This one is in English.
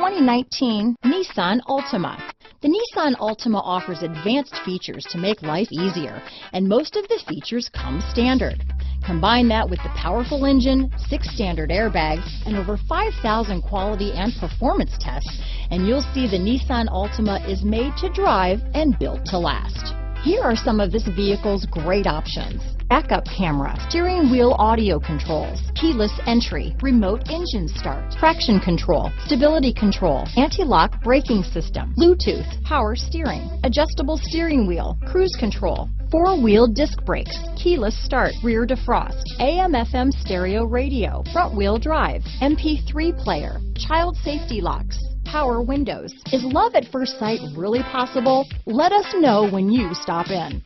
2019 Nissan Altima. The Nissan Altima offers advanced features to make life easier, and most of the features come standard. Combine that with the powerful engine, 6 standard airbags, and over 5,000 quality and performance tests, and you'll see the Nissan Altima is made to drive and built to last. Here are some of this vehicle's great options: backup camera, steering wheel audio controls, keyless entry, remote engine start, traction control, stability control, anti-lock braking system, Bluetooth, power steering, adjustable steering wheel, cruise control, 4-wheel disc brakes, keyless start, rear defrost, AM/FM stereo radio, front-wheel drive, MP3 player, child safety locks, power windows. Is love at first sight really possible? Let us know when you stop in.